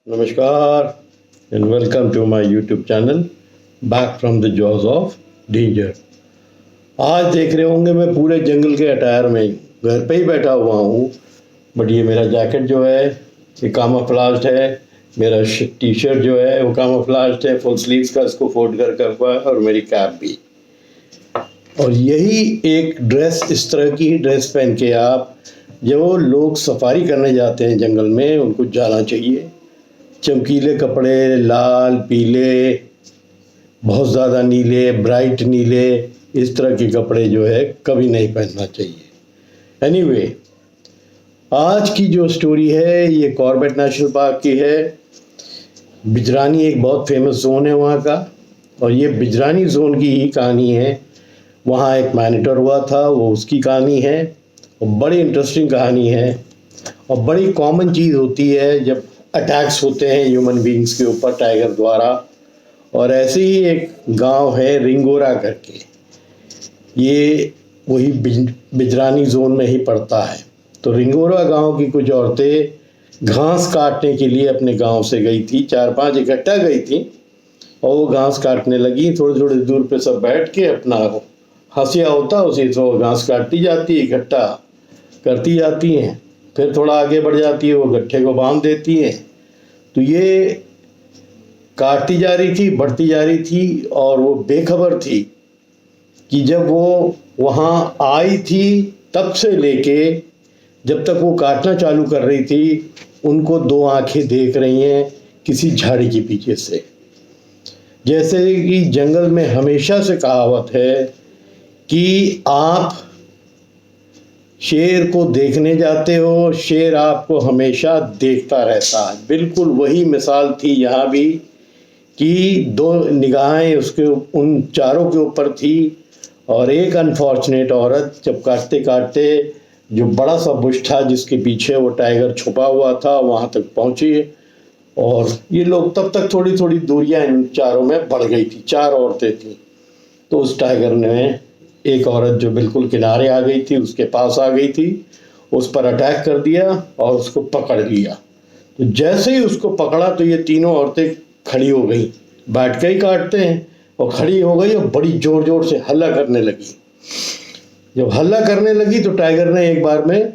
नमस्कार and welcome to my YouTube channel back from the jaws of danger. आज देख रहे होंगे मैं पूरे जंगल के अटायर में घर पे ही बैठा हुआ हूँ, बट ये मेरा जैकेट जो है ये कामाफ्लाज्ड है, मेरा टी शर्ट जो है वो कामाफ्लाज्ड है, फुल स्लीव्स का इसको फोल्ड कर हुआ है, और मेरी कैप भी। और यही एक ड्रेस, इस तरह की ड्रेस पहन के आप जो लोग सफारी करने जाते हैं जंगल में उनको जाना चाहिए। चमकीले कपड़े, लाल, पीले, बहुत ज़्यादा नीले, ब्राइट नीले, इस तरह के कपड़े जो है कभी नहीं पहनना चाहिए। एनीवे, आज की जो स्टोरी है ये कॉर्बेट नेशनल पार्क की है। बिजरानी एक बहुत फेमस जोन है वहाँ का, और ये बिजरानी जोन की ही कहानी है। वहाँ एक मैनेटर हुआ था, वो उसकी कहानी है, और बड़ी इंटरेस्टिंग कहानी है। और बड़ी कॉमन चीज़ होती है जब अटैक्स होते हैं ह्यूमन बींग्स के ऊपर टाइगर द्वारा। और ऐसे ही एक गांव है रिंगोरा करके, ये वही बिजरानी जोन में ही पड़ता है। तो रिंगोरा गांव की कुछ औरतें घास काटने के लिए अपने गांव से गई थी, 4-5 इकट्ठा गई थी, और वो घास काटने लगी। थोड़ी थोड़ी दूर पे सब बैठ के अपना हंसिया होता उसी तो घास काटती जाती, इकट्ठा करती जाती हैं। फिर थोड़ा आगे बढ़ जाती है, वो गट्ठे को बांध देती है। तो ये काटती जा रही थी, बढ़ती जा रही थी, और वो बेखबर थी कि जब वो वहाँ आई थी तब से लेके जब तक वो काटना चालू कर रही थी, उनको 2 आंखें देख रही हैं किसी झाड़ी के पीछे से। जैसे कि जंगल में हमेशा से कहावत है कि आप शेर को देखने जाते हो, शेर आपको हमेशा देखता रहता है। बिल्कुल वही मिसाल थी यहाँ भी कि 2 निगाहें उसके उन चारों के ऊपर थी। और एक अनफॉर्चुनेट औरत जब काटते काटते जो बड़ा सा बुश था जिसके पीछे वो टाइगर छुपा हुआ था, वहाँ तक पहुँची। और ये लोग तब तक थोड़ी थोड़ी दूरियाँ इन चारों में बढ़ गई थी, 4 औरतें थीं। तो उस टाइगर ने एक औरत जो बिल्कुल किनारे आ गई थी, उसके पास आ गई थी, उस पर अटैक कर दिया और उसको पकड़ लिया। तो जैसे ही उसको पकड़ा तो ये तीनों औरतें खड़ी हो गई, बैठ के ही काटते हैं, और खड़ी हो गई और बड़ी जोर जोर से हल्ला करने लगी। जब हल्ला करने लगी तो टाइगर ने एक बार में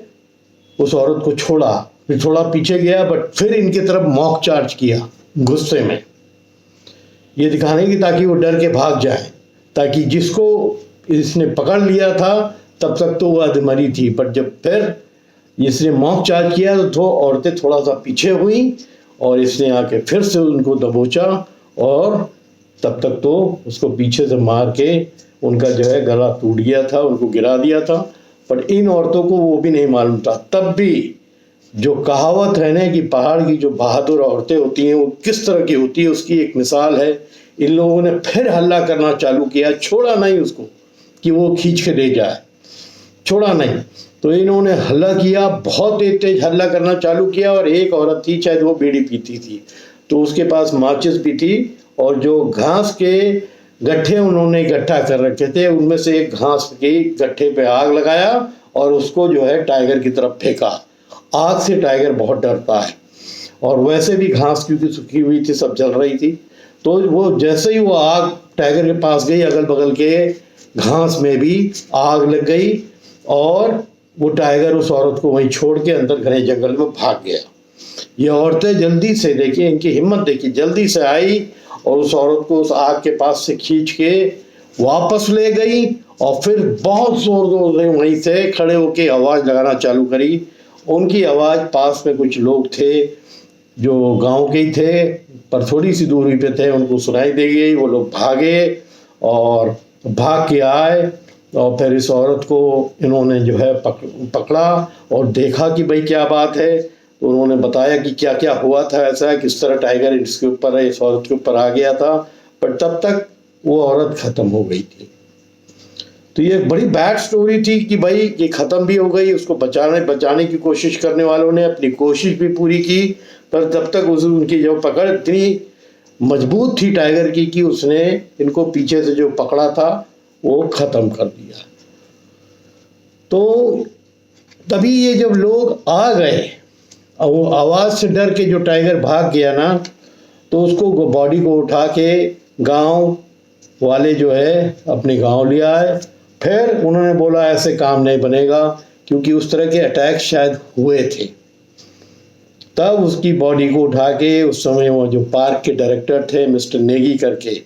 उस औरत को छोड़ा, फिर थोड़ा पीछे गया, बट फिर इनकी तरफ मॉक चार्ज किया गुस्से में, ये दिखाने की ताकि वो डर के भाग जाए, ताकि जिसको इसने पकड़ लिया था तब तक तो वो अधमरी थी। पर जब फिर इसने मॉक चार्ज किया तो औरतें थोड़ा सा पीछे हुई, और इसने आके फिर से उनको दबोचा, और तब तक तो उसको पीछे से मार के उनका जो है गला टूट गया था, उनको गिरा दिया था। पर इन औरतों को वो भी नहीं मालूम था। तब भी जो कहावत है ना कि पहाड़ की जो बहादुर औरतें होती हैं वो किस तरह की होती है, उसकी एक मिसाल है। इन लोगों ने फिर हल्ला करना चालू किया, छोड़ा नहीं उसको कि वो खींच के ले जाए, छोड़ा नहीं। तो इन्होंने हल्ला किया, बहुत तेज हल्ला करना चालू किया। और एक औरत थी, शायद वो बीड़ी पीती थी, तो उसके पास माचिस भी थी, और जो घास के गट्ठे उन्होंने इकट्ठा कर रखे थे उनमें से एक घास के गट्ठे पे आग लगाया और उसको जो है टाइगर की तरफ फेंका। आग से टाइगर बहुत डरता है, और वैसे भी घास क्योंकि सूखी हुई थी, सब जल रही थी। तो वो जैसे ही वो आग टाइगर के पास गई, अगल बगल के घास में भी आग लग गई, और वो टाइगर उस औरत को वहीं छोड़ के अंदर घने जंगल में भाग गया। ये औरतें जल्दी से, देखिए इनकी हिम्मत देखिए, जल्दी से आई और उस औरत को उस आग के पास से खींच के वापस ले गई, और फिर बहुत जोर जोर से वहीं से खड़े होके आवाज़ लगाना चालू करी। उनकी आवाज़, पास में कुछ लोग थे जो गांव के ही थे पर थोड़ी सी दूरी पे थे, उनको सुनाई दे गई। वो लोग भागे और भाग के आए, और फिर इस औरत को इन्होंने जो है पकड़ा और देखा कि भाई क्या बात है। तो उन्होंने बताया कि क्या क्या हुआ था, ऐसा किस तरह टाइगर इसके ऊपर, इस औरत के ऊपर आ गया था। पर तब तक वो औरत ख़त्म हो गई थी। तो ये बड़ी बैड स्टोरी थी कि भाई ये ख़त्म भी हो गई, उसको बचाने की कोशिश करने वालों ने अपनी कोशिश भी पूरी की, पर तब तक उनकी जो पकड़ इतनी मजबूत थी टाइगर की कि उसने इनको पीछे से जो पकड़ा था वो ख़त्म कर दिया। तो तभी ये जब लोग आ गए वो आवाज़ से डर के जो टाइगर भाग गया ना, तो उसको बॉडी को उठा के गांव वाले जो है अपने गांव ले आए। फिर उन्होंने बोला ऐसे काम नहीं बनेगा, क्योंकि उस तरह के अटैक शायद हुए थे। तब उसकी बॉडी को उठा के, उस समय वो जो पार्क के डायरेक्टर थे मिस्टर नेगी करके,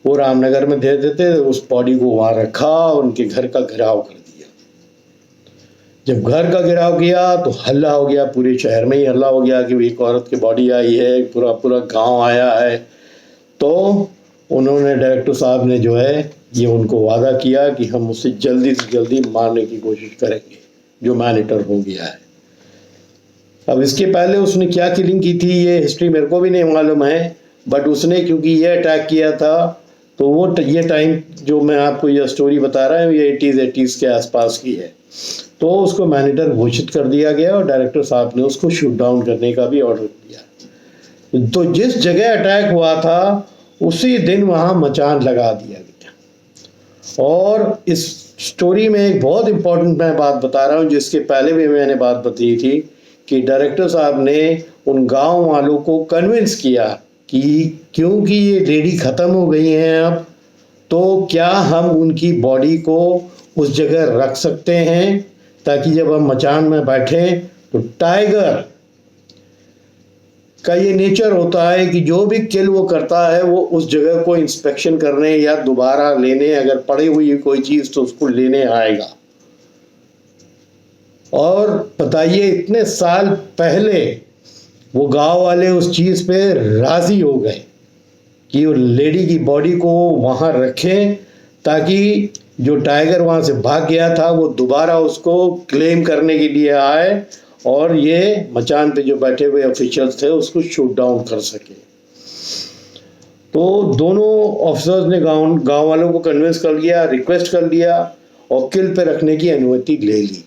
वो रामनगर में दे देते, उस बॉडी को वहाँ रखा और उनके घर का घेराव कर दिया। जब घर का घेराव किया तो हल्ला हो गया, पूरे शहर में ही हल्ला हो गया कि एक औरत की बॉडी आई है, पूरा पूरा गांव आया है। तो उन्होंने डायरेक्टर साहब ने जो है ये उनको वादा किया कि हम उसे जल्दी से जल्दी मारने की कोशिश करेंगे, जो मैनेटर हो गया है। अब इसके पहले उसने क्या किलिंग की थी ये हिस्ट्री मेरे को भी नहीं मालूम है, बट उसने क्योंकि ये अटैक किया था, तो वो ये टाइम जो मैं आपको ये स्टोरी बता रहा हूँ ये 80s के आसपास की है। तो उसको मैनेटर घोषित कर दिया गया और डायरेक्टर साहब ने उसको शूट डाउन करने का भी ऑर्डर दिया। तो जिस जगह अटैक हुआ था उसी दिन वहाँ मचान लगा दिया गया। और इस स्टोरी में एक बहुत इम्पोर्टेंट मैं बात बता रहा हूँ, जिसके पहले भी मैंने बात बताई थी कि डायरेक्टर साहब ने उन गांव वालों को कन्विंस किया कि क्योंकि ये लेडी ख़त्म हो गई हैं अब, तो क्या हम उनकी बॉडी को उस जगह रख सकते हैं, ताकि जब हम मचान में बैठें तो टाइगर का ये नेचर होता है कि जो भी किल वो करता है वो उस जगह को इंस्पेक्शन करने या दोबारा लेने, अगर पड़ी हुई कोई चीज़ तो उसको लेने आएगा। और बताइए इतने साल पहले वो गांव वाले उस चीज़ पे राज़ी हो गए कि वो लेडी की बॉडी को वहाँ रखें, ताकि जो टाइगर वहाँ से भाग गया था वो दोबारा उसको क्लेम करने के लिए आए और ये मचान पे जो बैठे हुए ऑफिशियल्स थे उसको शूट डाउन कर सके। तो दोनों ऑफिसर्स ने गांव वालों को कन्विंस कर लिया, रिक्वेस्ट कर लिया और किल पे रखने की अनुमति ले ली।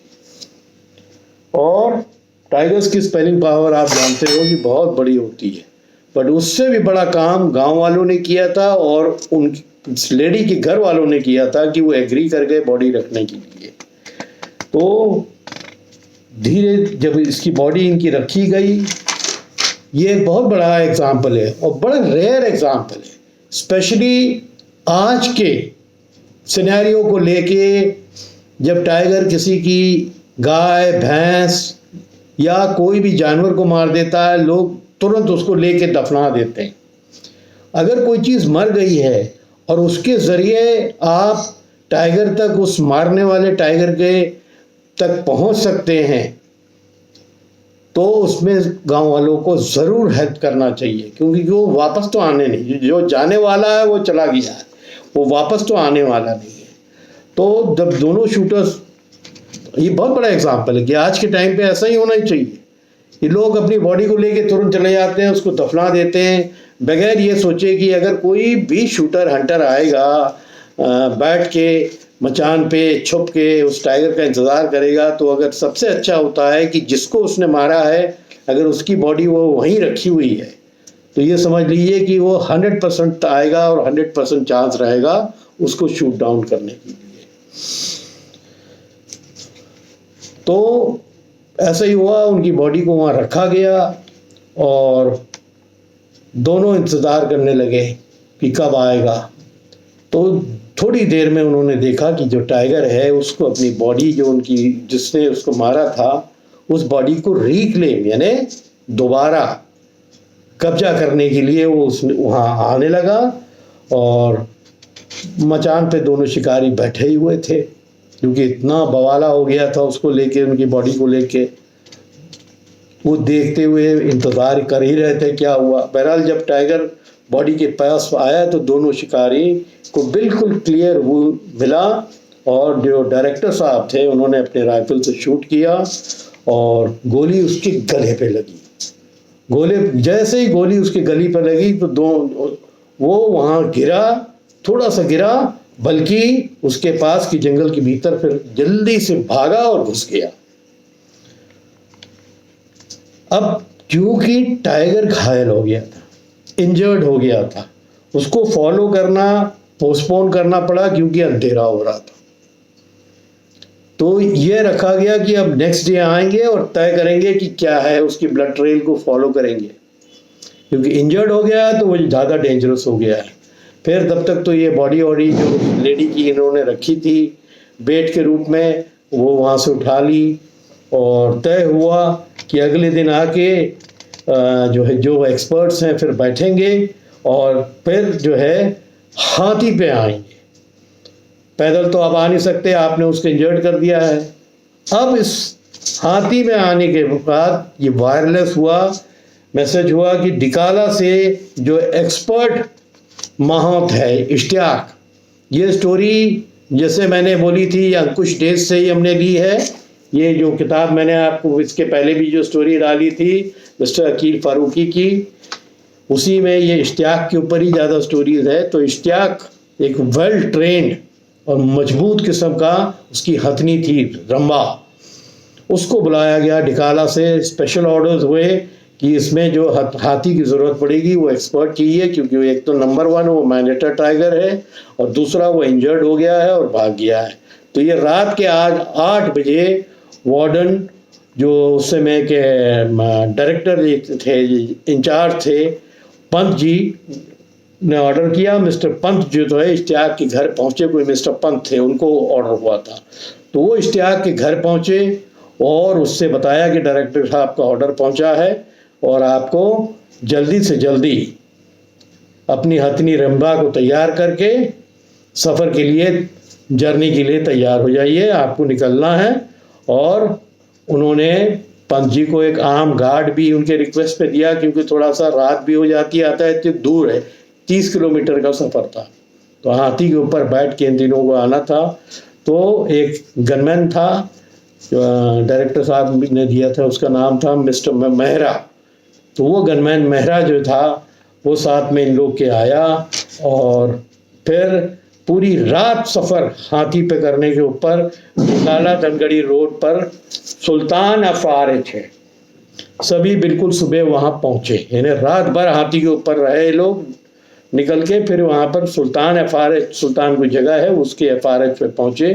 और टाइगर्स की स्पेलिंग पावर आप जानते हो कि बहुत बड़ी होती है, बट उससे भी बड़ा काम गांव वालों ने किया था और उन लेडी के घर वालों ने किया था कि वो एग्री कर गए बॉडी रखने के लिए। तो धीरे जब इसकी बॉडी इनकी रखी गई, ये एक बहुत बड़ा एग्जाम्पल है और बड़ा रेयर एग्जाम्पल है, स्पेशली आज के सिनेरियो को लेके। जब टाइगर किसी की गाय भैंस या कोई भी जानवर को मार देता है, लोग तुरंत उसको लेके दफना देते हैं। अगर कोई चीज़ मर गई है और उसके ज़रिए आप टाइगर तक, उस मारने वाले टाइगर के तक पहुंच सकते हैं, तो उसमें गांव वालों को ज़रूर हेल्प करना चाहिए, क्योंकि वो वापस तो आने नहीं, जो जाने वाला है वो चला गया है, वो वापस तो आने वाला नहीं है। तो जब दोनों शूटर्स, ये बहुत बड़ा एग्जाम्पल है कि आज के टाइम पे ऐसा ही होना ही चाहिए। ये लोग अपनी बॉडी को लेके तुरंत चले जाते हैं, उसको दफना देते हैं, बगैर ये सोचे कि अगर कोई भी शूटर हंटर आएगा बैठ के मचान पे छुप के उस टाइगर का इंतज़ार करेगा, तो अगर सबसे अच्छा होता है कि जिसको उसने मारा है अगर उसकी बॉडी वो वहीं रखी हुई है, तो ये समझ लीजिए कि वो 100% आएगा और 100% चांस रहेगा उसको शूट डाउन करने के लिए। तो ऐसा ही हुआ, उनकी बॉडी को वहाँ रखा गया और दोनों इंतज़ार करने लगे कि कब आएगा। तो थोड़ी देर में उन्होंने देखा कि जो टाइगर है उसको अपनी बॉडी, जो उनकी जिसने उसको मारा था, उस बॉडी को रिक्लेम यानी दोबारा कब्जा करने के लिए वो उसने वहाँ आने लगा। और मचान पे दोनों शिकारी बैठे ही हुए थे, क्योंकि इतना बवाला हो गया था उसको लेके, उनकी बॉडी को लेके। वो देखते हुए इंतज़ार कर ही रहे थे क्या हुआ। बहरहाल जब टाइगर बॉडी के पास आया तो दोनों शिकारी को बिल्कुल क्लियर वो मिला और जो डायरेक्टर साहब थे उन्होंने अपने राइफल से शूट किया और गोली उसके गले पे लगी। जैसे ही गोली उसके गले पर लगी तो वो वहाँ गिरा, थोड़ा सा गिरा, बल्कि उसके पास की जंगल के भीतर फिर जल्दी से भागा और घुस गया। अब क्योंकि टाइगर घायल हो गया था, इंजर्ड हो गया था, उसको फॉलो करना पोस्टपोन करना पड़ा क्योंकि अंधेरा हो रहा था। तो ये रखा गया कि अब नेक्स्ट डे आएंगे और तय करेंगे कि क्या है, उसकी ब्लड ट्रेल को फॉलो करेंगे, क्योंकि इंजर्ड हो गया है तो वो ज़्यादा डेंजरस हो गया है। फिर तब तक तो ये बॉडी वॉडी जो लेडी की इन्होंने रखी थी बेड के रूप में, वो वहाँ से उठा ली और तय हुआ कि अगले दिन आके जो है जो एक्सपर्ट्स हैं फिर बैठेंगे और फिर जो है हाथी पे आएंगे। पैदल तो आप आ नहीं सकते, आपने उसको इंजर्ड कर दिया है। अब इस हाथी में आने के बाद ये वायरलेस हुआ, मैसेज हुआ कि डिकाला से जो एक्सपर्ट माहौत है इश्तियाक, ये स्टोरी जैसे मैंने बोली थी या कुछ डेज से ही हमने ली है। ये जो किताब मैंने आपको इसके पहले भी जो स्टोरी डाली थी मिस्टर अकील फारूकी की, उसी में ये इश्तियाक के ऊपर ही ज़्यादा स्टोरीज है। तो इश्तियाक एक वेल ट्रेंड और मजबूत किस्म का उसकी हथनी थी रंबा, उसको बुलाया गया डिकाला से। स्पेशल ऑर्डर्स हुए कि इसमें जो हाथी की ज़रूरत पड़ेगी वो एक्सपर्ट चाहिए, क्योंकि वो एक तो नंबर 1 वो मैनेटर टाइगर है और दूसरा वो इंजर्ड हो गया है और भाग गया है। तो ये रात के आज 8 बजे वार्डन जो उस समय के डायरेक्टर थे, इंचार्ज थे, पंत जी ने ऑर्डर किया। मिस्टर पंत जो है इश्तियाक के घर पहुँचे, कोई मिस्टर पंत थे, उनको ऑर्डर हुआ था। तो वो इश्तियाक के घर पहुँचे और उससे बताया कि डायरेक्टर साहब का ऑर्डर पहुँचा है और आपको जल्दी से जल्दी अपनी हथनी रंबा को तैयार करके सफ़र के लिए, जर्नी के लिए तैयार हो जाइए, आपको निकलना है। और उन्होंने पंत जी को एक आर्म गार्ड भी उनके रिक्वेस्ट पे दिया, क्योंकि थोड़ा सा रात भी हो जाती, आता है इतनी दूर है, 30 किलोमीटर का सफ़र था, तो हाथी के ऊपर बैठ के इन तीनों को आना था। तो एक गनमैन था डायरेक्टर साहब ने दिया था, उसका नाम था मिस्टर मेहरा। तो वो गनमैन मेहरा जो था वो साथ में इन लोग के आया और फिर पूरी रात सफ़र हाथी पे करने के ऊपर काला धनगढ़ी रोड पर सुल्तान अफारे थे। सभी बिल्कुल सुबह वहाँ पहुँचे, यानी रात भर हाथी के ऊपर रहे लोग निकल के, फिर वहाँ पर सुल्तान अफारे, सुल्तान कोई जगह है उसके अफारे पे पहुँचे।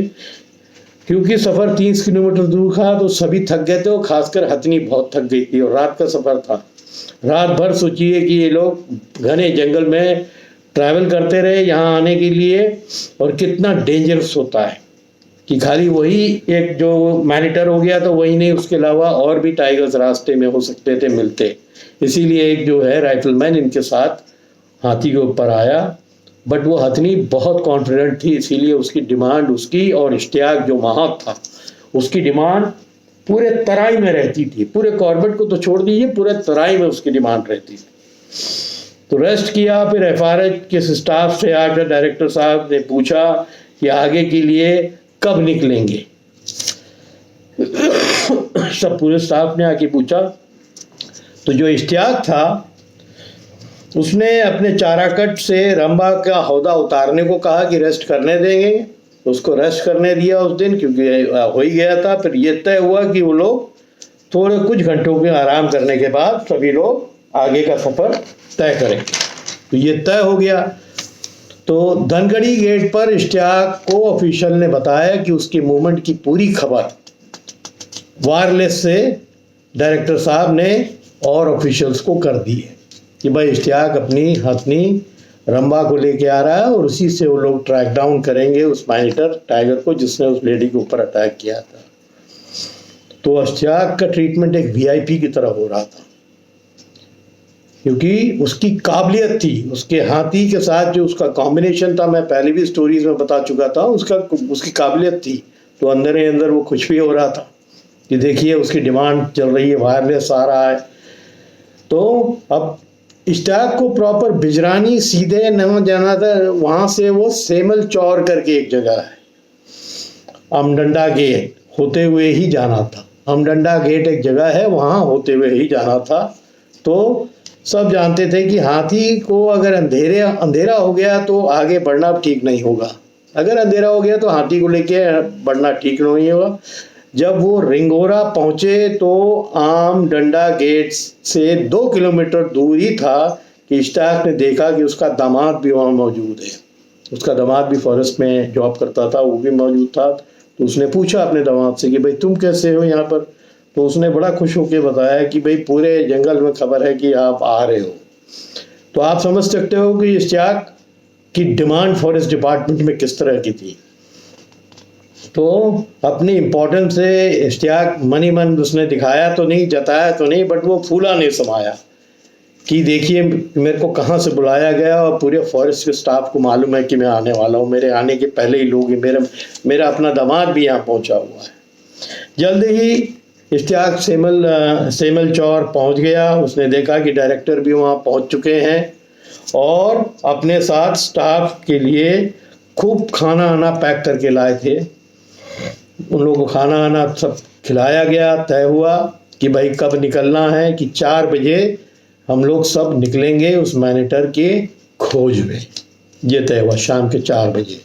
क्योंकि सफ़र 30 किलोमीटर दूर था तो सभी थक गए थे और खासकर हथनी बहुत थक गई थी और रात का सफ़र था। रात भर सोचिए कि ये लोग घने जंगल में ट्रैवल करते रहे यहाँ आने के लिए, और कितना डेंजरस होता है कि खाली वही एक जो मैनिटर हो गया तो वही नहीं, उसके अलावा और भी टाइगर्स रास्ते में हो सकते थे मिलते। इसीलिए एक जो है राइफलमैन इनके साथ हाथी के ऊपर आया, बट वो हथनी बहुत कॉन्फिडेंट थी, इसीलिए उसकी डिमांड, उसकी और इश्तियाक जो माहौत था उसकी डिमांड पूरे तराई में रहती थी। पूरे कॉर्बेट को तो छोड़ दीजिए, पूरे तराई में उसकी डिमांड रहती थी। तो रेस्ट किया, फिर एफआरएच के स्टाफ से आकर डायरेक्टर साहब ने पूछा कि आगे के लिए कब निकलेंगे। सब पूरे स्टाफ ने आके पूछा। तो जो इश्तियाक था उसने अपने चाराकट से रंबा का हौदा उतारने को कहा कि रेस्ट करने देंगे, तो उसको रेस्ट करने दिया उस दिन, क्योंकि हो ही गया था। फिर ये तय हुआ कि वो लोग थोड़े कुछ घंटों के आराम करने के बाद सभी लोग आगे का सफ़र तय करेंगे। तो ये तय हो गया। तो धनगढ़ी गेट पर इश्तियाक को ऑफिशियल ने बताया कि उसकी मूवमेंट की पूरी खबर वायरलेस से डायरेक्टर साहब ने और ऑफिशियल्स को कर दी है कि भाई इश्तियाक अपनी हथनी रंबा को लेके आ रहा है और उसी से वो लोग ट्रैक डाउन करेंगे उस माइटर टाइगर को जिसने उस लेडी के ऊपर अटैक किया था। तो इश्तियाक का ट्रीटमेंट एक वीआईपी की तरह हो रहा था, क्योंकि उसकी काबिलियत थी, उसके हाथी के साथ जो उसका कॉम्बिनेशन था, मैं पहले भी स्टोरीज में बता चुका था, उसकी काबिलियत थी। तो अंदर ही अंदर वो कुछ भी हो रहा था कि देखिए उसकी डिमांड चल रही है, वायरलेस आ रहा है। तो अब इश्तियाक को प्रॉपर बिजरानी सीधे न जाना था, वहाँ से वो सेमल चौर करके एक जगह है, अमडंडा गेट होते हुए ही जाना था। अमडंडा गेट एक जगह है, वहाँ होते हुए ही जाना था। तो सब जानते थे कि हाथी को अगर अंधेरा हो गया तो आगे बढ़ना ठीक नहीं होगा, अगर अंधेरा हो गया तो हाथी को लेके बढ़ना ठीक नहीं होगा। जब वो रिंगोरा पहुँचे तो आम डंडा गेट से 2 किलोमीटर दूर ही था कि इश्तियाक ने देखा कि उसका दामाद भी वहाँ मौजूद है। उसका दामाद भी फॉरेस्ट में जॉब करता था, वो भी मौजूद था। तो उसने पूछा अपने दामाद से कि भाई तुम कैसे हो यहाँ पर। तो उसने बड़ा खुश होकर बताया कि भाई पूरे जंगल में खबर है कि आप आ रहे हो। तो आप समझ सकते हो कि इश्तियाक की डिमांड फॉरेस्ट डिपार्टमेंट में किस तरह की थी। तो अपनी इम्पोर्टेंस से इश्तियाक मनी मन उसने दिखाया तो नहीं, जताया तो नहीं, बट वो फूला नहीं समाया कि देखिए मेरे को कहाँ से बुलाया गया और पूरे फॉरेस्ट के स्टाफ को मालूम है कि मैं आने वाला हूँ, मेरे आने के पहले ही लोग, मेरा अपना दामाद भी यहाँ पहुँचा हुआ है। जल्दी ही इश्तियाक सेमल चौर पहुँच गया। उसने देखा कि डायरेक्टर भी वहाँ पहुँच चुके हैं और अपने साथ स्टाफ के लिए खूब खाना आना पैक करके लाए थे। उन लोगों को खाना आना सब खिलाया गया। तय हुआ कि भाई कब निकलना है, कि 4 बजे हम लोग सब निकलेंगे उस मैनेटर के खोज में। ये तय हुआ शाम के 4 बजे।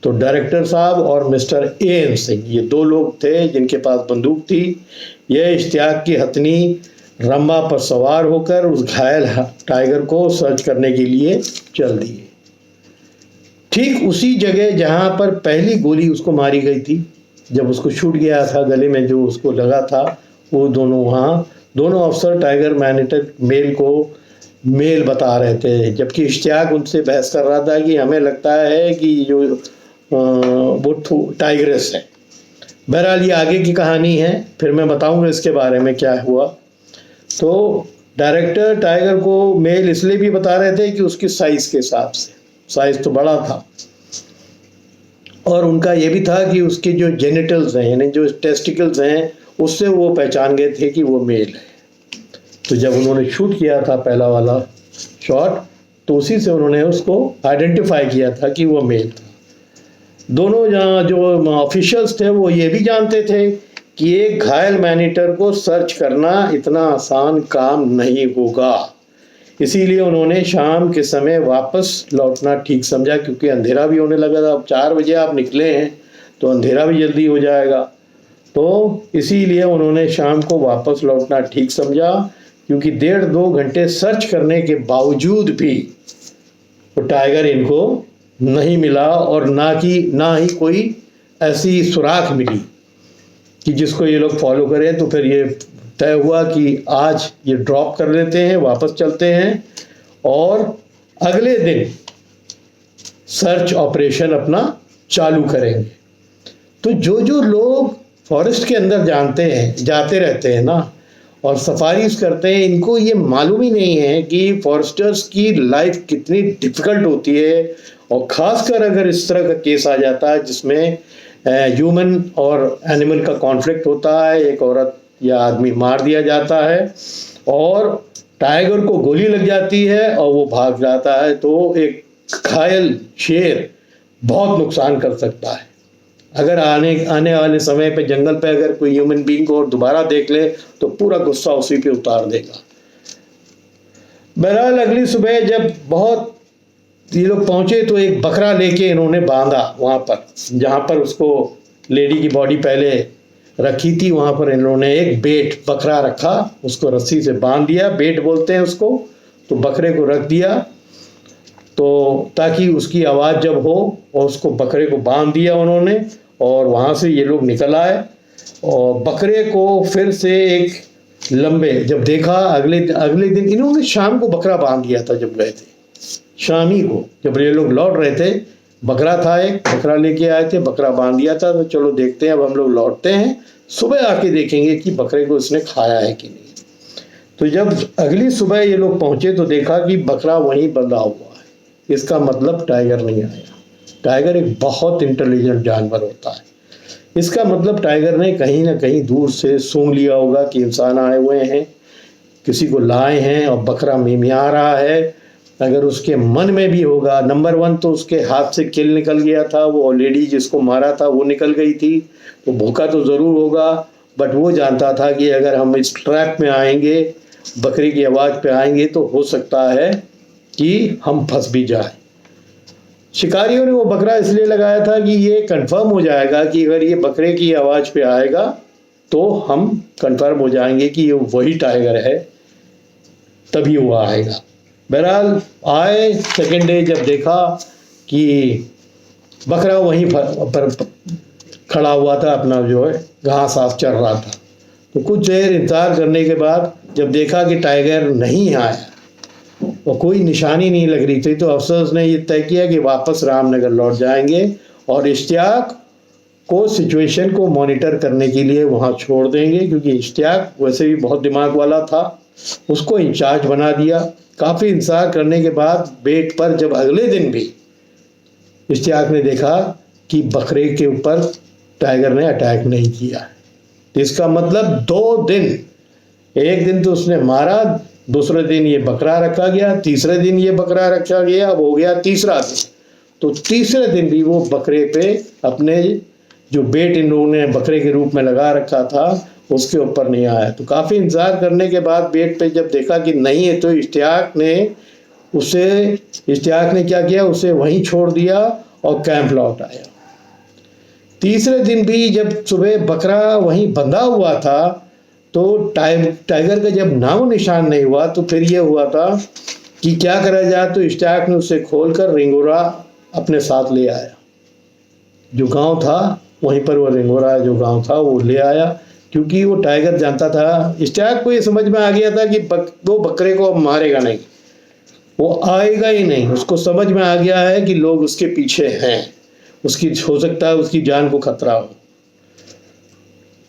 तो डायरेक्टर साहब और मिस्टर एएन सिंह, ये 2 लोग थे जिनके पास बंदूक थी। यह इश्तियाक की हथनी रंबा पर सवार होकर उस घायल टाइगर को सर्च करने के लिए चल दिए। ठीक उसी जगह जहां पर पहली गोली उसको मारी गई थी, जब उसको छूट गया था गले में जो उसको लगा था, वो दोनों अफसर टाइगर मैनेटर मेल को मेल बता रहे थे, जबकि इश्तियाक उनसे बहस कर रहा था कि हमें लगता है कि जो वो टाइग्रेस है। बहरहाल ये आगे की कहानी है, फिर मैं बताऊंगा इसके बारे में क्या हुआ। तो डायरेक्टर टाइगर को मेल इसलिए भी बता रहे थे कि उसकी साइज के हिसाब से, साइज तो बड़ा था, और उनका ये भी था कि उसके जो जेनिटल्स हैं यानी जो टेस्टिकल्स हैं उससे वो पहचान गए थे कि वो मेल है। तो जब उन्होंने शूट किया था पहला वाला शॉट, तो उसी से उन्होंने उसको आइडेंटिफाई किया था कि वो मेल था। दोनों जो ऑफिशियल्स थे वो ये भी जानते थे कि एक घायल मैनेटर को सर्च करना इतना आसान काम नहीं होगा, इसीलिए उन्होंने शाम के समय वापस लौटना ठीक समझा, क्योंकि अंधेरा भी होने लगा था। अब 4 बजे आप निकले हैं तो अंधेरा भी जल्दी हो जाएगा। तो इसीलिए उन्होंने शाम को वापस लौटना ठीक समझा, क्योंकि 1.5-2 घंटे सर्च करने के बावजूद भी वो टाइगर इनको नहीं मिला, और ना ही कोई ऐसी सुराख मिली कि जिसको ये लोग फॉलो करें। तो फिर ये तय हुआ कि आज ये ड्रॉप कर लेते हैं, वापस चलते हैं और अगले दिन सर्च ऑपरेशन अपना चालू करेंगे। तो जो लोग फॉरेस्ट के अंदर जाते रहते हैं ना और सफारीज करते हैं, इनको ये मालूम ही नहीं है कि फॉरेस्टर्स की लाइफ कितनी डिफिकल्ट होती है, और ख़ासकर अगर इस तरह का केस आ जाता है जिसमें ह्यूमन और एनिमल का कॉन्फ्लिक्ट होता है, एक औरत या आदमी मार दिया जाता है और टाइगर को गोली लग जाती है और वो भाग जाता है, तो एक घायल शेर बहुत नुकसान कर सकता है। अगर आने वाले समय पे जंगल पे अगर कोई ह्यूमन बीइंग को दोबारा देख ले तो पूरा गुस्सा उसी पे उतार देगा। बहरहाल अगली सुबह जब बहुत ये लोग पहुंचे तो एक बकरा लेके इन्होंने बांधा वहाँ पर, जहाँ पर उसको लेडी की बॉडी पहले रखी थी, वहाँ पर इन्होंने एक बेट बकरा रखा, उसको रस्सी से बांध दिया, बेट बोलते हैं उसको। तो बकरे को रख दिया तो ताकि उसकी आवाज़ जब हो, और उसको बकरे को बांध दिया उन्होंने, और वहाँ से ये लोग निकल आए। और बकरे को फिर से एक लंबे जब देखा अगले दिन इन्होंने शाम को बकरा बांध दिया था, जब गए थे शामी को, जब ये लोग लौट रहे थे बकरा था, एक बकरा लेके आए थे, बकरा बांध दिया था। तो चलो देखते हैं, अब हम लोग लौटते हैं, सुबह आके देखेंगे कि बकरे को इसने खाया है कि नहीं। तो जब अगली सुबह ये लोग पहुंचे तो देखा कि बकरा वहीं बंधा हुआ है। इसका मतलब टाइगर नहीं आया। टाइगर एक बहुत इंटेलिजेंट जानवर होता है, इसका मतलब टाइगर ने कहीं ना कहीं दूर से सूंघ लिया होगा कि इंसान आए हुए हैं, किसी को लाए हैं, और बकरा मिमिया रहा है। अगर उसके मन में भी होगा, नंबर 1 तो उसके हाथ से किल निकल गया था, वो लेडी जिसको मारा था वो निकल गई थी, तो भूखा तो ज़रूर होगा, बट वो जानता था कि अगर हम इस ट्रैप में आएंगे, बकरी की आवाज़ पे आएंगे, तो हो सकता है कि हम फंस भी जाए। शिकारियों ने वो बकरा इसलिए लगाया था कि ये कंफर्म हो जाएगा कि अगर ये बकरे की आवाज़ पे आएगा तो हम कंफर्म हो जाएंगे कि ये वही टाइगर है, तभी वो आएगा। बहरहाल आए, सेकेंड डे जब देखा कि बकरा वहीं पर खड़ा हुआ था, अपना जो है घास आस चर रहा था। तो कुछ देर इंतजार करने के बाद जब देखा कि टाइगर नहीं आया और कोई निशानी नहीं लग रही थी, तो अफसर्स ने ये तय किया कि वापस रामनगर लौट जाएंगे और इश्तियाक को सिचुएशन को मॉनिटर करने के लिए वहाँ छोड़ देंगे, क्योंकि इश्तियाक वैसे भी बहुत दिमाग वाला था। उसको इंचार्ज बना दिया। काफ़ी इंतजार करने के बाद बेट पर जब अगले दिन भी इश्तियाक ने देखा कि बकरे के ऊपर टाइगर ने अटैक नहीं किया, तो इसका मतलब 2 दिन, एक दिन तो उसने मारा, दूसरे दिन ये बकरा रखा गया, तीसरे दिन ये बकरा रखा गया, अब हो गया तीसरा दिन। तो तीसरे दिन भी वो बकरे पे अपने जो बेट इन लोगों ने बकरे के रूप में लगा रखा था उसके ऊपर नहीं आया। तो काफ़ी इंतज़ार करने के बाद बेट पे जब देखा कि नहीं है, तो इश्तियाक ने क्या किया, उसे वहीं छोड़ दिया और कैंप लौट आया। तीसरे दिन भी जब सुबह बकरा वहीं बंधा हुआ था, तो टाइगर का जब नामो निशान नहीं हुआ, तो फिर ये हुआ था कि क्या करा जाए। तो इश्तियाक ने उसे खोलकर रिंगोरा अपने साथ ले आया। जो गांव था वहीं पर वो रिंगोरा जो गांव था वो ले आया, क्योंकि वो टाइगर जानता था, इश्तियाक को ये समझ में आ गया था कि वो बकरे को अब मारेगा नहीं, वो आएगा ही नहीं। उसको समझ में आ गया है कि लोग उसके पीछे हैं, उसकी हो सकता है उसकी जान को खतरा हो।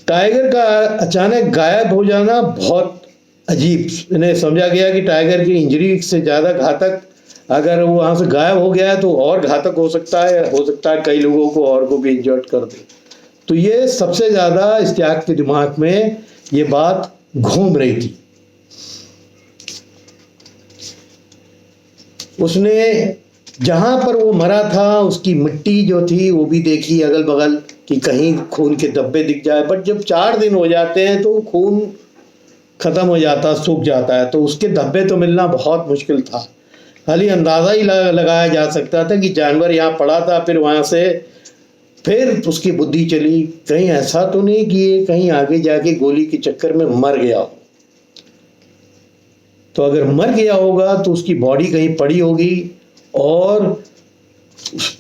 टाइगर का अचानक गायब हो जाना बहुत अजीब, इन्हें समझा गया कि टाइगर की इंजरी से ज़्यादा घातक, अगर वो वहाँ से गायब हो गया है तो और घातक हो सकता है कई लोगों को और को भी इंजर्ड कर दे। तो ये सबसे ज़्यादा इश्तियाक के दिमाग में ये बात घूम रही थी। उसने जहाँ पर वो मरा था उसकी मिट्टी जो थी वो भी देखी अगल बगल कि कहीं खून के धब्बे दिख जाए, बट जब 4 दिन हो जाते हैं तो खून ख़त्म हो जाता, सूख जाता है, तो उसके धब्बे तो मिलना बहुत मुश्किल था। खाली अंदाज़ा ही लगाया जा सकता था कि जानवर यहाँ पड़ा था, फिर वहाँ से फिर उसकी बुद्धि चली, कहीं ऐसा तो नहीं कि ये कहीं आगे जाके गोली के चक्कर में मर गया हो। तो अगर मर गया होगा तो उसकी बॉडी कहीं पड़ी होगी, और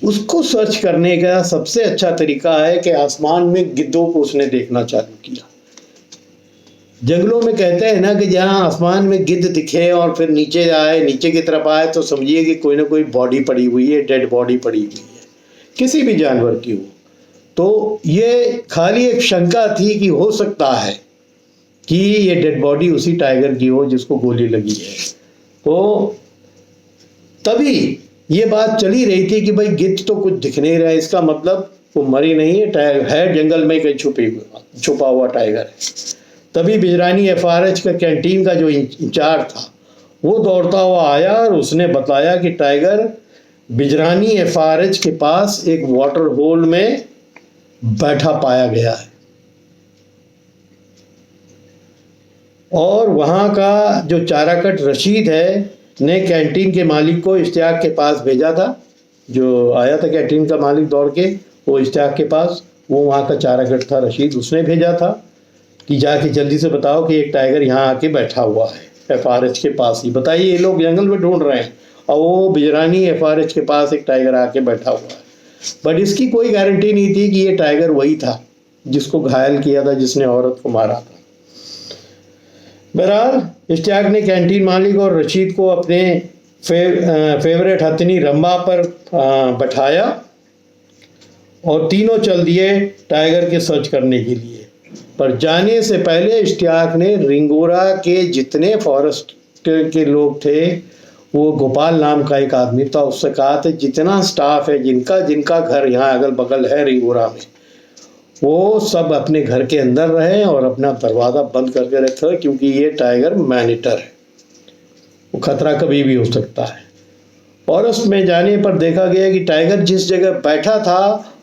उसको सर्च करने का सबसे अच्छा तरीका है कि आसमान में गिद्धों को उसने देखना चालू किया। जंगलों में कहते हैं ना कि जहाँ आसमान में गिद्ध दिखे और फिर नीचे की तरफ आए, तो समझिए कि कोई ना कोई बॉडी पड़ी हुई है, डेड बॉडी पड़ी हुई है, किसी भी जानवर की हो। तो ये खाली एक शंका थी कि हो सकता है कि ये डेड बॉडी उसी टाइगर की हो जिसको गोली लगी है। तो तभी ये बात चली रही थी कि भाई गिद्ध तो कुछ दिख नहीं रहा है, इसका मतलब वो मरी नहीं है, टाइगर है जंगल में कहीं छुपा हुआ टाइगर है। तभी बिजरानी FRH का कैंटीन का जो इंचार्ज था वो दौड़ता हुआ आया और उसने बताया कि टाइगर बिजरानी FRH के पास एक वाटर होल में बैठा पाया गया है, और वहाँ का जो चाराकट रशीद है ने कैंटीन के मालिक को इश्तियाक के पास भेजा था। जो आया था कैंटीन का मालिक दौड़ के, वो इश्तियाक के पास, वो वहाँ का चाराकट था रशीद, उसने भेजा था कि जाके जल्दी से बताओ कि एक टाइगर यहाँ आके बैठा हुआ है FRH के पास ही। बताइए, ये लोग जंगल में ढूंढ रहे हैं और वो बिजरानी FRH के पास एक टाइगर आके बैठा हुआ है। बट इसकी कोई गारंटी नहीं थी कि ये टाइगर वही था जिसको घायल किया था, जिसने औरत को मारा था। बहरहाल इश्तियाक ने कैंटीन मालिक और रशीद को अपने फेवरेट हथनी रंबा पर बैठाया और तीनों चल दिए टाइगर के सर्च करने के लिए। पर जाने से पहले इश्तियाक ने रिंगोरा के जितने फॉरेस्ट के लोग थे, वो गोपाल नाम का एक आदमी था, उससे कहा था जितना स्टाफ है जिनका घर यहाँ अगल बगल है रिंगोरा में, वो सब अपने घर के अंदर रहें और अपना दरवाज़ा बंद करके रखें, क्योंकि ये टाइगर मैनिटर है, वो खतरा कभी भी हो सकता है। फॉरेस्ट में जाने पर देखा गया कि टाइगर जिस जगह बैठा था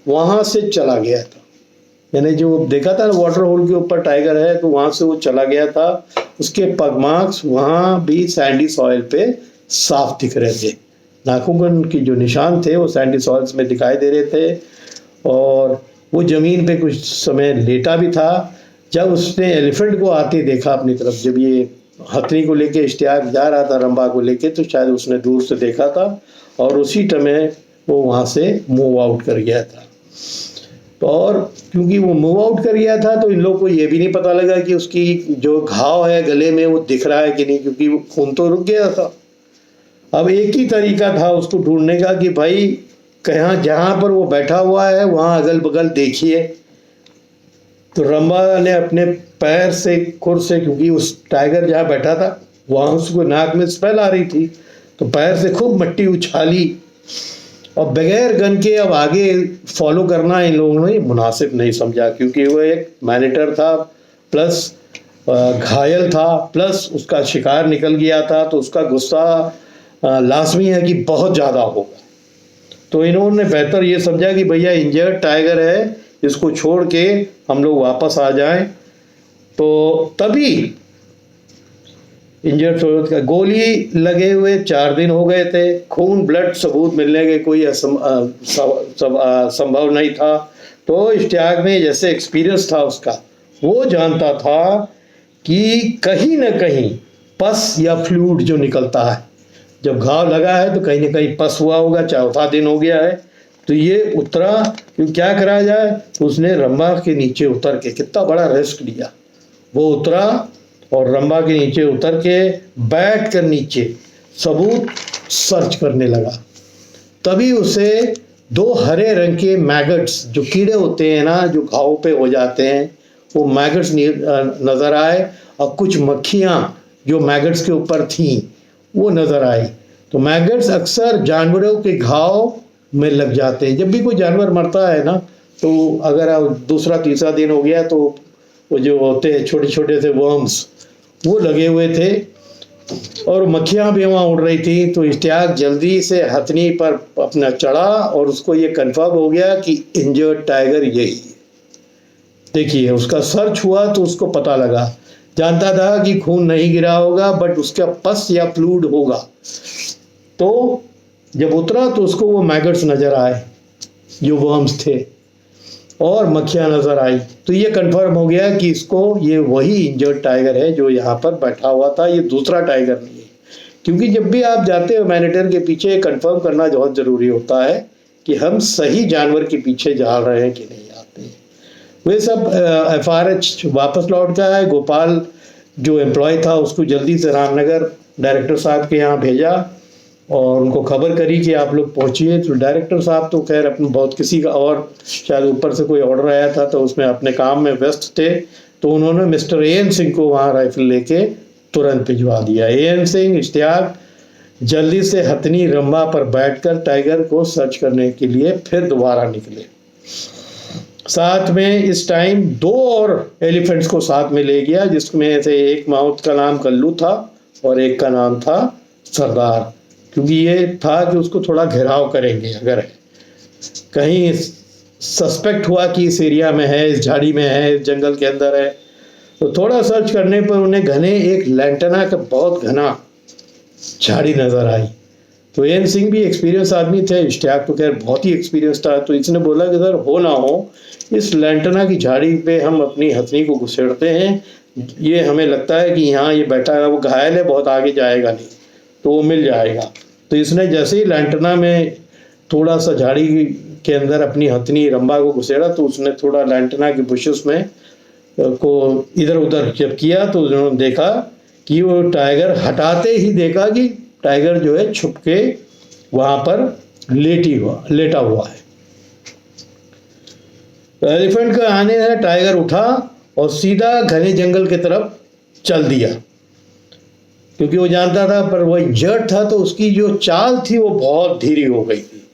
वहाँ से चला गया था, यानी जो देखा था ना वाटर होल के ऊपर टाइगर है, तो वहाँ से वो चला गया था। उसके पग मार्क्स वहाँ भी सैंडी सॉइल पे साफ दिख रहे थे, नाखून की जो निशान थे वो सैंडी सॉइल्स में दिखाई दे रहे थे, और वो ज़मीन पे कुछ समय लेटा भी था। जब उसने एलिफेंट को आते देखा अपनी तरफ, जब ये हथनी को लेके इश्तियाक जा रहा था रंबा को लेके, तो शायद उसने दूर से देखा था और उसी समय वो वहाँ से मूव आउट कर गया था। तो और क्योंकि वो मूव आउट कर गया था तो इन लोगों को ये भी नहीं पता लगा कि उसकी जो घाव है गले में वो दिख रहा है कि नहीं, क्योंकि वो खून तो रुक गया था। अब एक ही तरीका था उसको ढूंढने का कि भाई कहाँ जहाँ पर वो बैठा हुआ है वहाँ अगल बगल देखिए। तो रंबा ने अपने पैर से खुर से, क्योंकि उस टाइगर जहाँ बैठा था वहाँ उसको नाक में स्मेल आ रही थी, तो पैर से खूब मिट्टी उछाली और बगैर गन के अब आगे फॉलो करना इन लोगों ने मुनासिब नहीं समझा, क्योंकि वो एक मैनेटर था प्लस घायल था प्लस उसका शिकार निकल गया था, तो उसका गुस्सा लाजमी है कि बहुत ज़्यादा होगा। तो इन्होंने बेहतर ये समझा कि भैया इंजर्ड टाइगर है, इसको छोड़ के हम लोग वापस आ जाएं। तो तभी इंजर्ड का गोली लगे हुए 4 दिन हो गए थे, खून ब्लड सबूत मिलने के कोई संभव नहीं था। तो इश्तियाक में जैसे एक्सपीरियंस था उसका, वो जानता था कि कहीं ना कहीं पस या फ्लूइड जो निकलता है, जब घाव लगा है तो कहीं ना कहीं पस हुआ होगा, 4था दिन हो गया है। तो ये उतरा, क्यों क्या करा जाए, तो उसने रंबा के नीचे उतर के कितना बड़ा रिस्क लिया। वो उतरा और रंबा के नीचे उतर के बैठ कर नीचे सबूत सर्च करने लगा। तभी उसे 2 हरे रंग के मैगट्स, जो कीड़े होते हैं ना जो घाव पे हो जाते हैं, वो मैगट्स नज़र आए और कुछ मक्खियाँ जो मैगट्स के ऊपर थीं वो नज़र आई। तो मैगट्स अक्सर जानवरों के घाव में लग जाते हैं। जब भी कोई जानवर मरता है ना, तो अगर दूसरा तीसरा दिन हो गया तो वो जो होते हैं छोटे छोटे से वर्म्स वो लगे हुए थे और मक्खियाँ भी वहाँ उड़ रही थी। तो इश्तियाक जल्दी से हथनी पर अपना चढ़ा और उसको ये कंफर्म हो गया कि इंजर्ड टाइगर यही है। देखिए उसका सर्च हुआ तो उसको पता लगा, जानता था कि खून नहीं गिरा होगा बट उसका पस या फ्लूइड होगा। तो जब उतरा तो उसको वो मैगट्स नज़र आए जो वर्म्स थे और मक्खियाँ नज़र आई। तो ये कंफर्म हो गया कि इसको ये वही इंजर्ड टाइगर है जो यहाँ पर बैठा हुआ था, ये दूसरा टाइगर नहीं है। क्योंकि जब भी आप जाते हो मैनेटर के पीछे कंफर्म करना बहुत ज़रूरी होता है कि हम सही जानवर के पीछे जा रहे हैं कि नहीं आते। वे सब FRH वापस लौट का है। गोपाल जो एम्प्लॉय था उसको जल्दी से रामनगर डायरेक्टर साहब के यहाँ भेजा और उनको खबर करी कि आप लोग पहुँचिए। तो डायरेक्टर साहब तो खैर अपने बहुत किसी का और शायद ऊपर से कोई ऑर्डर आया था तो उसमें अपने काम में व्यस्त थे, तो उन्होंने मिस्टर AN सिंह को वहाँ राइफल लेके तुरंत भिजवा दिया। AN सिंह इश्तियाक जल्दी से हथनी रंबा पर बैठकर टाइगर को सर्च करने के लिए फिर दोबारा निकले। साथ में इस टाइम 2 और एलिफेंट्स को साथ में ले गया, जिसमें से एक माउथ का नाम कल्लू था और एक का नाम था सरदार, क्योंकि ये था कि उसको थोड़ा घेराव करेंगे। अगर कहीं सस्पेक्ट हुआ कि इस एरिया में है, इस झाड़ी में है, इस जंगल के अंदर है, तो थोड़ा सर्च करने पर उन्हें घने एक लैंटना का बहुत घना झाड़ी नज़र आई। तो AN सिंह भी एक्सपीरियंस आदमी थे, इश्तियाक तो खैर बहुत ही एक्सपीरियंस था। तो इसने बोला कि सर हो ना हो इस लैंटना की झाड़ी पे हम अपनी हथनी को घुसेड़ते हैं, ये हमें लगता है कि यहाँ ये बैठा है, वो घायल है, बहुत आगे जाएगा नहीं, तो वो मिल जाएगा। तो इसने जैसे ही लैंटना में थोड़ा सा झाड़ी के अंदर अपनी हथनी रंबा को घुसेड़ा तो उसने थोड़ा लैंटना के बुशेस में को इधर उधर जब किया तो उन्होंने देखा कि वो टाइगर, हटाते ही देखा कि टाइगर जो है छुप के वहाँ पर लेटा हुआ है। तो एलिफेंट के आने से टाइगर उठा और सीधा घने जंगल की तरफ चल दिया, क्योंकि वो जानता था पर वो इंजर्ड था तो उसकी जो चाल थी वो बहुत धीरे हो गई थी।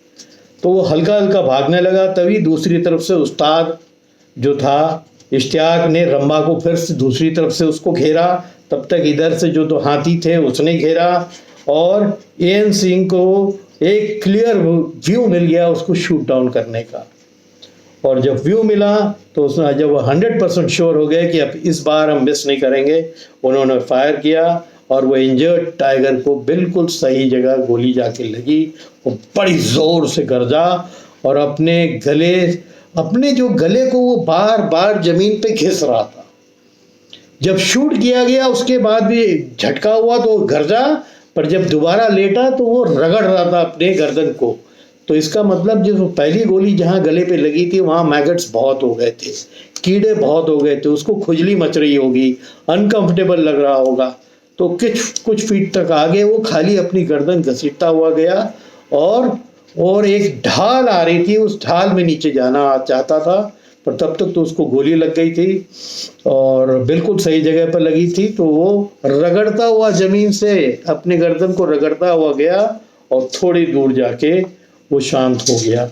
तो वो हल्का हल्का भागने लगा। तभी दूसरी तरफ से उस्ताद जो था इश्तियाक ने रंबा को फिर से दूसरी तरफ से उसको घेरा। तब तक इधर से जो 2 हाथी थे उसने घेरा और AN सिंह को एक क्लियर व्यू मिल गया उसको शूट डाउन करने का। और जब व्यू मिला तो उसने, जब वो 100% श्योर हो गए कि अब इस बार हम मिस नहीं करेंगे, उन्होंने फायर किया और वो इंजर्ड टाइगर को बिल्कुल सही जगह गोली जाके लगी। वो बड़ी ज़ोर से गरजा और अपने जो गले को वो बार बार ज़मीन पे घिस रहा था। जब शूट किया गया उसके बाद भी झटका हुआ तो गरजा, पर जब दोबारा लेटा तो वो रगड़ रहा था अपने गर्दन को। तो इसका मतलब जो पहली गोली जहाँ गले पे लगी थी वहाँ मैगट्स बहुत हो गए थे, कीड़े बहुत हो गए थे, उसको खुजली मच रही होगी, अनकंफर्टेबल लग रहा होगा। तो कुछ फीट तक आगे वो खाली अपनी गर्दन घसीटता हुआ गया और एक ढाल आ रही थी, उस ढाल में नीचे जाना चाहता था, पर तब तक तो उसको गोली लग गई थी और बिल्कुल सही जगह पर लगी थी। तो वो रगड़ता हुआ जमीन से अपनी गर्दन को रगड़ता हुआ गया और थोड़ी दूर जाके वो शांत हो गया।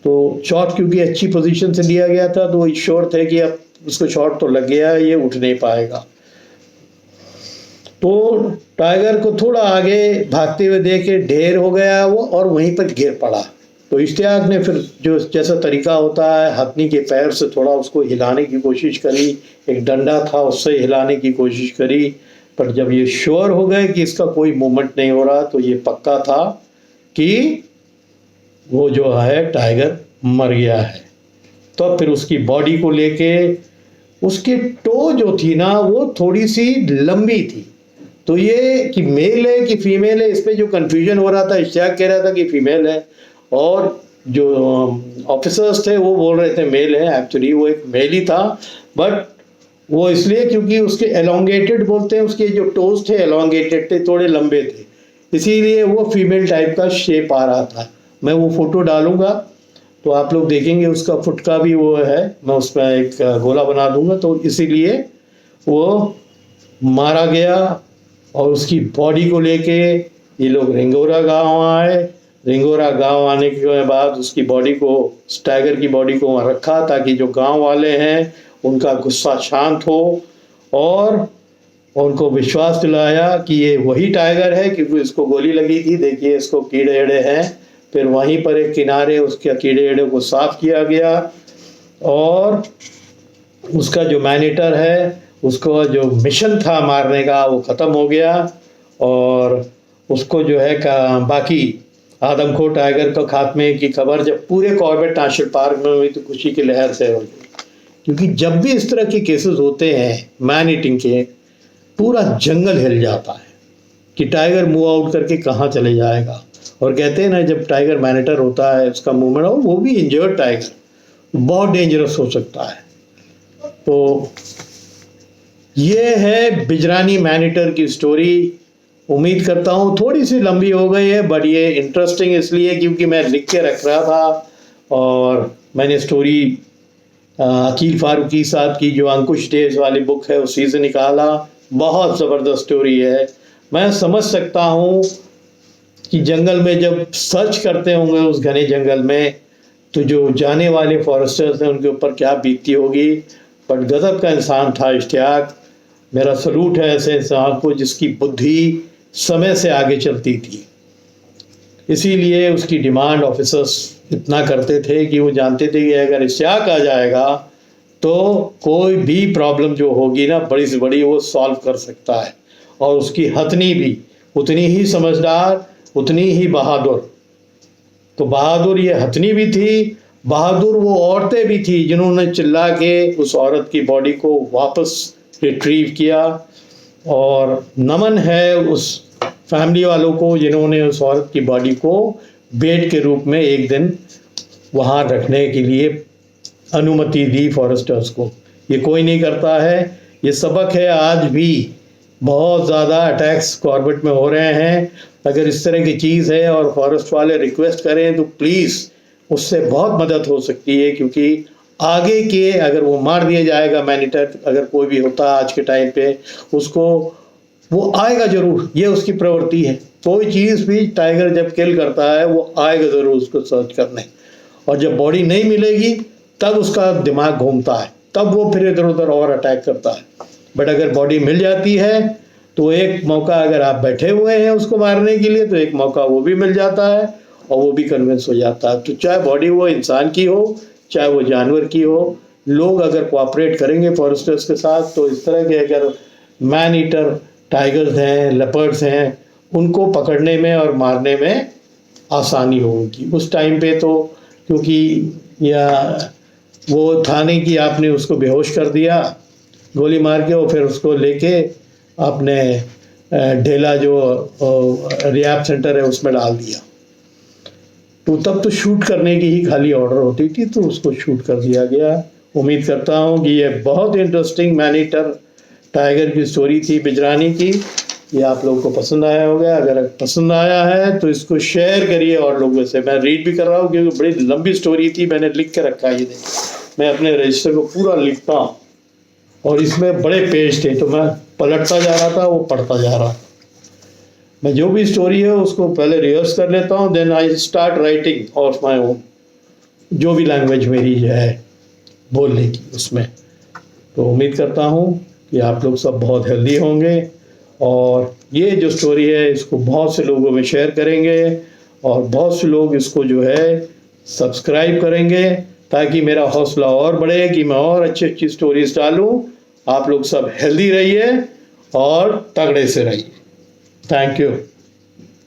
तो शॉट क्योंकि अच्छी पोजीशन से लिया गया था तो वो श्योर थे कि अब उसको शॉट तो लग गया, ये उठ नहीं पाएगा। तो टाइगर को थोड़ा आगे भागते हुए देखे ढेर हो गया वो और वहीं पर गिर पड़ा। तो इश्तियाक ने फिर जो जैसा तरीका होता है हथनी के पैर से थोड़ा उसको हिलाने की कोशिश करी, एक डंडा था उससे हिलाने की कोशिश करी, पर जब ये श्योर हो गए कि इसका कोई मूवमेंट नहीं हो रहा तो ये पक्का था कि वो जो है टाइगर मर गया है। तो फिर उसकी बॉडी को लेके उसकी टो जो थी ना वो थोड़ी सी लंबी थी, तो ये कि मेल है कि फीमेल है इस पे जो कंफ्यूजन हो रहा था। इश्तियाक कह रहा था कि फीमेल है और जो ऑफिसर्स थे वो बोल रहे थे मेल है। एक्चुअली वो एक मेल ही था, बट वो इसलिए क्योंकि उसके एलोंगेटेड बोलते हैं, उसके जो टोज थे एलोंगेटेड थे, थोड़े लंबे थे, इसीलिए वो फीमेल टाइप का शेप आ रहा था। मैं वो फोटो डालूंगा तो आप लोग देखेंगे, उसका फुट का भी वो है, मैं उसमें एक गोला बना दूंगा। तो इसीलिए वो मारा गया और उसकी बॉडी को लेके ये लोग रिंगोरा गांव आए। रिंगोरा गांव आने के बाद उसकी बॉडी को, टाइगर की बॉडी को वहाँ रखा ताकि जो गांव वाले हैं उनका गुस्सा शांत हो और उनको विश्वास दिलाया कि ये वही टाइगर है क्योंकि इसको गोली लगी थी, देखिए इसको कीड़े एड़े हैं। फिर वहीं पर एक किनारे उसके कीड़े एड़े को साफ किया गया और उसका जो मैनीटर है, उसको जो मिशन था मारने का वो ख़त्म हो गया और उसको जो है बाकी आदमखोर टाइगर का खात्मे की खबर जब पूरे कॉर्बेट नेशनल पार्क में हुई तो खुशी की लहर से हो गई। क्योंकि जब भी इस तरह के केसेस होते हैं मैन ईटिंग के, पूरा जंगल हिल जाता है कि टाइगर मूव आउट करके कहाँ चले जाएगा। और कहते हैं ना जब टाइगर मैनीटर होता है उसका मूवमेंट, और वो भी इंजर्ड टाइगर, बहुत डेंजरस हो सकता है। तो ये है बिजरानी मैनीटर की स्टोरी। उम्मीद करता हूँ थोड़ी सी लंबी हो गई है, बट ये इंटरेस्टिंग इसलिए क्योंकि मैं लिख के रख रहा था और मैंने स्टोरी अकील फारूकी साहब की जो अंकुश डेज वाली बुक है उसी से निकाला। बहुत ज़बरदस्त स्टोरी है। मैं समझ सकता हूँ कि जंगल में जब सर्च करते होंगे उस घने जंगल में तो जो जाने वाले फॉरेस्टर्स हैं उनके ऊपर क्या बीतती होगी। बट गजब का इंसान था इश्तियाक। मेरा सलूट है ऐसे इंसान को जिसकी बुद्धि समय से आगे चलती थी। इसीलिए उसकी डिमांड ऑफिसर्स इतना करते थे कि वो जानते थे कि अगर इश्तियाक आ जाएगा तो कोई भी प्रॉब्लम जो होगी ना बड़ी से बड़ी वो सॉल्व कर सकता है। और उसकी हथनी भी उतनी ही समझदार, उतनी ही बहादुर। तो बहादुर ये हथनी भी थी, बहादुर वो औरतें भी थी जिन्होंने चिल्ला के उस औरत की बॉडी को वापस रिट्रीव किया। और नमन है उस फैमिली वालों को जिन्होंने उस औरत की बॉडी को बेड के रूप में एक दिन वहाँ रखने के लिए अनुमति दी फॉरेस्टर्स को। ये कोई नहीं करता है। ये सबक है, आज भी बहुत ज़्यादा अटैक्स कॉर्बेट में हो रहे हैं। अगर इस तरह की चीज़ है और फॉरेस्ट वाले रिक्वेस्ट करें तो प्लीज़ उससे बहुत मदद हो सकती है, क्योंकि आगे के अगर वो मार दिया जाएगा मैनीटर, अगर कोई भी होता आज के टाइम पे, उसको वो आएगा ज़रूर, ये उसकी प्रवृत्ति है। कोई चीज़ भी टाइगर जब किल करता है वो आएगा ज़रूर उसको सर्च करने, और जब बॉडी नहीं मिलेगी तब उसका दिमाग घूमता है, तब वो फिर इधर उधर और अटैक करता है। बट अगर बॉडी मिल जाती है तो एक मौका, अगर आप बैठे हुए हैं उसको मारने के लिए तो एक मौका वो भी मिल जाता है और वो भी कन्विंस हो जाता है। तो चाहे बॉडी वो इंसान की हो चाहे वो जानवर की हो, लोग अगर कोऑपरेट करेंगे फॉरेस्टर्स के साथ तो इस तरह के अगर मैन ईटर टाइगर्स हैं, लेपर्ड्स हैं, उनको पकड़ने में और मारने में आसानी होगी। उस टाइम पे तो क्योंकि या वो था नहीं कि आपने उसको बेहोश कर दिया गोली मार के और फिर उसको लेके आपने ढेला जो रिहैब सेंटर है उसमें डाल दिया। तो तब तो शूट करने की ही खाली ऑर्डर होती थी, तो उसको शूट कर दिया गया। उम्मीद करता हूँ कि ये बहुत इंटरेस्टिंग मैनीटर टाइगर की स्टोरी थी बिजरानी की, ये आप लोगों को पसंद आया होगा। अगर पसंद आया है तो इसको शेयर करिए और लोगों से। मैं रीड भी कर रहा हूँ क्योंकि बड़ी लंबी स्टोरी थी, मैंने लिख के रखा है। ये मैं अपने रजिस्टर को पूरा लिखता हूँ और इसमें बड़े पेज थे, तो मैं पलटता जा रहा था, वो पढ़ता जा रहा था। मैं जो भी स्टोरी है उसको पहले रिहर्स कर लेता हूँ, then I start writing of my own, जो भी लैंग्वेज मेरी है बोलने की उसमें। तो उम्मीद करता हूँ कि आप लोग सब बहुत हेल्दी होंगे और ये जो स्टोरी है इसको बहुत से लोगों में शेयर करेंगे और बहुत से लोग इसको जो है सब्सक्राइब करेंगे, ताकि मेरा हौसला और बढ़े कि मैं और अच्छी अच्छी स्टोरीज डालूँ। आप लोग सब हेल्दी रहिए और तगड़े से रहिए। Thank you.